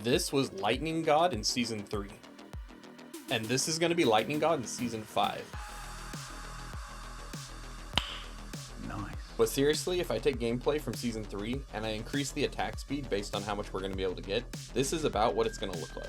This was Lightning God in Season 3. And this is going to be Lightning God in Season 5. Nice. But seriously, if I take gameplay from Season 3 and I increase the attack speed based on how much we're going to be able to get, this is about what it's going to look like.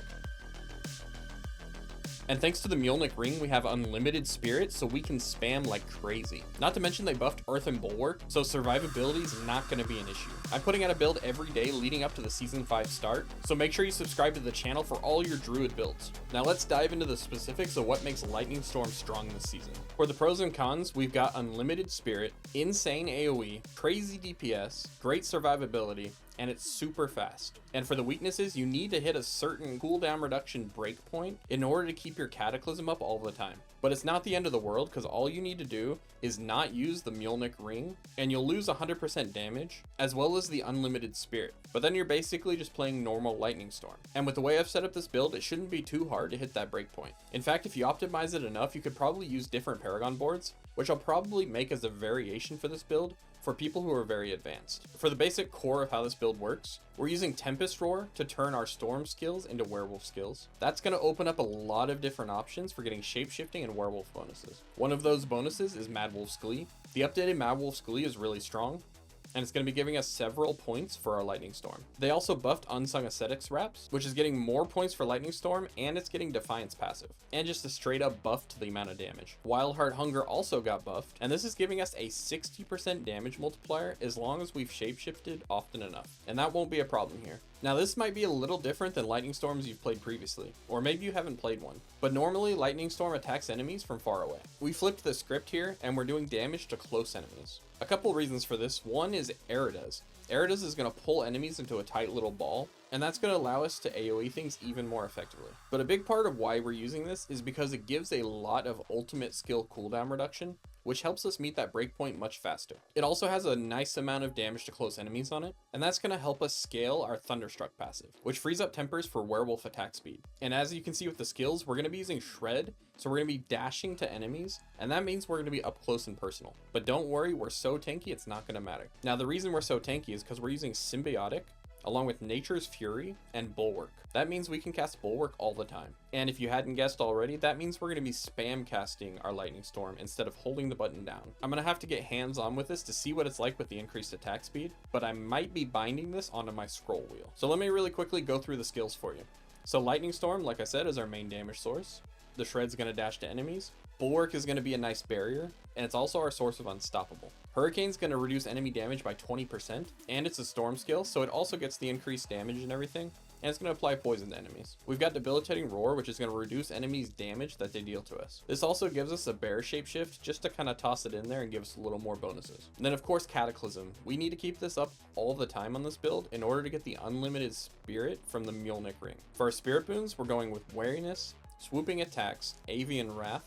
And thanks to the Mjolnir ring, we have unlimited spirit, so we can spam like crazy. Not to mention they buffed Earth and Bulwark, so survivability is not going to be an issue. I'm putting out a build every day leading up to the Season 5 start, so make sure you subscribe to the channel for all your Druid builds. Now let's dive into the specifics of what makes Lightning Storm strong this season. For the pros and cons, we've got unlimited spirit, insane AoE, crazy DPS, great survivability, and it's super fast. And for the weaknesses, you need to hit a certain cooldown reduction breakpoint in order to keep your Cataclysm up all the time. But it's not the end of the world, because all you need to do is not use the Mjolnir ring, and you'll lose 100% damage, as well as the unlimited spirit. But then you're basically just playing normal Lightning Storm. And with the way I've set up this build, it shouldn't be too hard to hit that breakpoint. In fact, if you optimize it enough, you could probably use different Paragon boards, which I'll probably make as a variation for this build, for people who are very advanced. For the basic core of how this build works, we're using Tempest Roar to turn our Storm skills into Werewolf skills. That's going to open up a lot of different options for getting Shapeshifting and Werewolf bonuses. One of those bonuses is Mad Wolf's Glee. The updated Mad Wolf's Glee is really strong, and it's going to be giving us several points for our Lightning Storm. They also buffed Unsung Ascetics Wraps, which is getting more points for Lightning Storm, and it's getting Defiance passive, and just a straight up buff to the amount of damage. Wildheart Hunger also got buffed, and this is giving us a 60% damage multiplier as long as we've shapeshifted often enough, and that won't be a problem here. Now this might be a little different than Lightning Storms you've played previously, or maybe you haven't played one, but normally Lightning Storm attacks enemies from far away. We flipped the script here, and we're doing damage to close enemies. A couple reasons for this. One is Erida's. Erida's is going to pull enemies into a tight little ball, and that's going to allow us to AoE things even more effectively. But a big part of why we're using this is because it gives a lot of ultimate skill cooldown reduction, which helps us meet that breakpoint much faster. It also has a nice amount of damage to close enemies on it, and that's going to help us scale our Thunderstruck passive, which frees up tempers for Werewolf attack speed. And as you can see with the skills, we're going to be using Shred, so we're going to be dashing to enemies, and that means we're going to be up close and personal. But don't worry, we're so tanky, it's not going to matter. Now the reason we're so tanky is because we're using Symbiotic, along with Nature's Fury and Bulwark. That means we can cast Bulwark all the time. And if you hadn't guessed already, that means we're going to be spam casting our Lightning Storm instead of holding the button down. I'm going to have to get hands on with this to see what it's like with the increased attack speed, but I might be binding this onto my scroll wheel. So let me really quickly go through the skills for you. So Lightning Storm, like I said, is our main damage source. The Shred's going to dash to enemies. Bulwark is going to be a nice barrier, and it's also our source of Unstoppable. Hurricane's going to reduce enemy damage by 20%, and it's a storm skill, so it also gets the increased damage and everything, and it's going to apply poison to enemies. We've got Debilitating Roar, which is going to reduce enemies' damage that they deal to us. This also gives us a bear shapeshift just to kind of toss it in there and give us a little more bonuses. And then of course Cataclysm. We need to keep this up all the time on this build in order to get the unlimited spirit from the Mjolnir ring. For our spirit boons, we're going with Wariness, Swooping Attacks, Avian Wrath,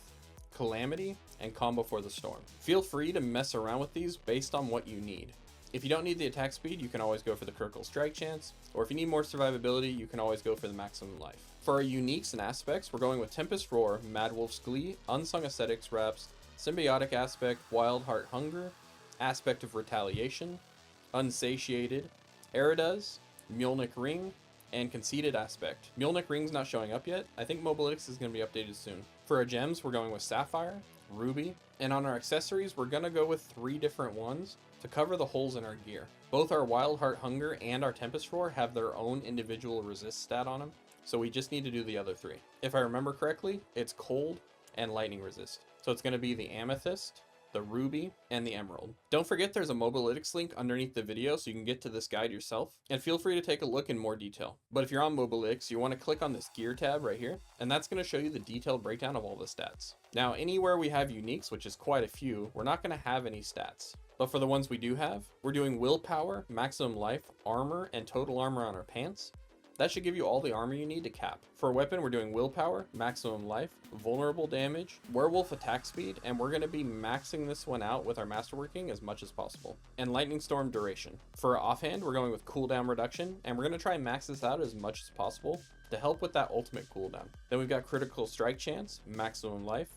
Calamity, and Combo for the Storm. Feel free to mess around with these based on what you need. If you don't need the attack speed, you can always go for the Critical Strike chance, or if you need more survivability, you can always go for the maximum life. For our uniques and aspects, we're going with Tempest Roar, Mad Wolf's Glee, Unsung Ascetics Wraps, Symbiotic Aspect, Wildheart Hunger, Aspect of Retaliation, Unsatiated, Erida's, Mjolnir Ring, and Conceited Aspect. Mjolnir Ring's not showing up yet. I think Mobalytics is going to be updated soon. For our gems, we're going with Sapphire, Ruby, and on our accessories, we're going to go with 3 different ones to cover the holes in our gear. Both our Wildheart Hunger and our Tempest Roar have their own individual resist stat on them, so we just need to do the other 3. If I remember correctly, it's Cold and Lightning Resist. So it's going to be the Amethyst, the Ruby, and the Emerald. Don't forget there's a Mobalytics link underneath the video so you can get to this guide yourself, and feel free to take a look in more detail. But if you're on Mobalytics, you want to click on this gear tab right here, and that's going to show you the detailed breakdown of all the stats. Now anywhere we have uniques, which is quite a few, we're not going to have any stats. But for the ones we do have, we're doing Willpower, Maximum Life, Armor, and Total Armor on our pants. That should give you all the armor you need to cap. For a weapon, we're doing Willpower, Maximum Life, Vulnerable Damage, Werewolf Attack Speed, and we're going to be maxing this one out with our Masterworking as much as possible, and Lightning Storm Duration. For our offhand, we're going with Cooldown Reduction, and we're going to try and max this out as much as possible to help with that ultimate cooldown. Then we've got Critical Strike Chance, Maximum Life,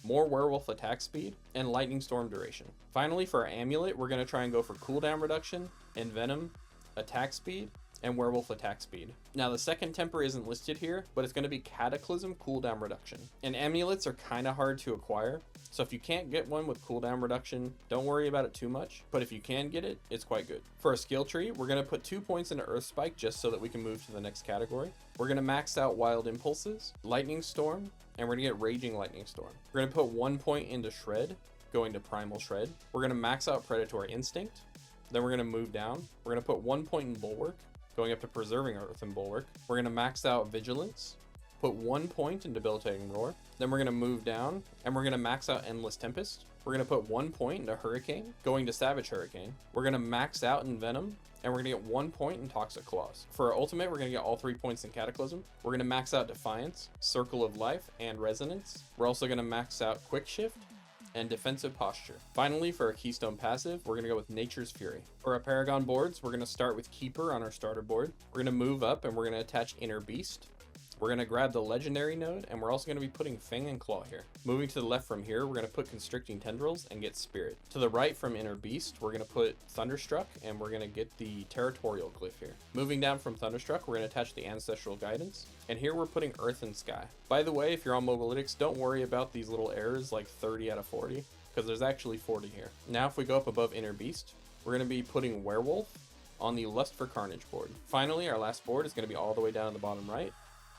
more Werewolf Attack Speed, and Lightning Storm Duration. Finally, for our Amulet, we're going to try and go for Cooldown Reduction, Envenom, Attack Speed, and Werewolf attack speed. Now the second temper isn't listed here, but it's going to be Cataclysm cooldown reduction. And amulets are kind of hard to acquire, so if you can't get one with cooldown reduction, don't worry about it too much, but if you can get it, it's quite good. For a skill tree, we're going to put 2 points into Earth Spike just so that we can move to the next category. We're going to max out Wild Impulses, Lightning Storm, and we're going to get Raging Lightning Storm. We're going to put 1 point into Shred, going to Primal Shred. We're going to max out Predatory Instinct. Then we're going to move down. We're going to put 1 point in Bulwark, going up to Preserving Earth and Bulwark. We're going to max out Vigilance, put 1 point in Debilitating Roar. Then we're going to move down and we're going to max out Endless Tempest. We're going to put 1 point into Hurricane, going to Savage Hurricane. We're going to max out in Venom, and we're going to get 1 point in Toxic Claws. For our ultimate, we're going to get all 3 points in Cataclysm. We're going to max out Defiance, Circle of Life, and Resonance. We're also going to max out Quick Shift and Defensive Posture. Finally, for our Keystone passive, we're going to go with Nature's Fury. For our Paragon boards, we're going to start with Keeper on our starter board. We're going to move up and we're going to attach Inner Beast. We're going to grab the Legendary node, and we're also going to be putting Fang and Claw here. Moving to the left from here, we're going to put Constricting Tendrils and get Spirit. To the right from Inner Beast, we're going to put Thunderstruck, and we're going to get the Territorial Glyph here. Moving down from Thunderstruck, we're going to attach the Ancestral Guidance, and here we're putting Earth and Sky. By the way, if you're on Mobalytics, don't worry about these little errors like 30 out of 40, because there's actually 40 here. Now if we go up above Inner Beast, we're going to be putting Werewolf on the Lust for Carnage board. Finally, our last board is going to be all the way down in the bottom right,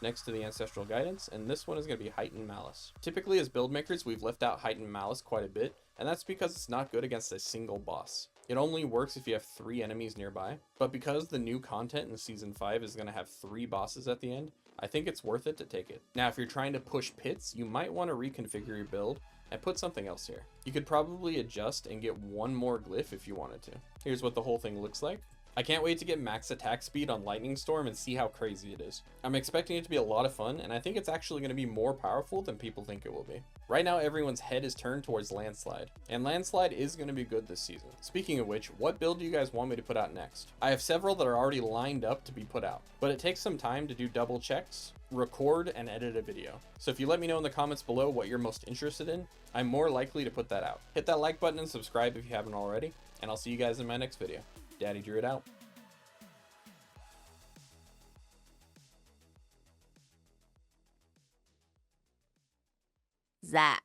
next to the Ancestral Guidance, and this one is going to be Heightened Malice. Typically as build makers, we've left out Heightened Malice quite a bit, and that's because it's not good against a single boss. It only works if you have 3 enemies nearby, but because the new content in Season 5 is going to have 3 bosses at the end, I think it's worth it to take it. Now if you're trying to push pits, you might want to reconfigure your build and put something else here. You could probably adjust and get 1 more glyph if you wanted to. Here's what the whole thing looks like. I can't wait to get max attack speed on Lightning Storm and see how crazy it is. I'm expecting it to be a lot of fun, and I think it's actually going to be more powerful than people think it will be. Right now, everyone's head is turned towards Landslide, and Landslide is going to be good this season. Speaking of which, what build do you guys want me to put out next? I have several that are already lined up to be put out, but it takes some time to do double checks, record, and edit a video. So if you let me know in the comments below what you're most interested in, I'm more likely to put that out. Hit that like button and subscribe if you haven't already, and I'll see you guys in my next video. Daddy Druid out. Zap.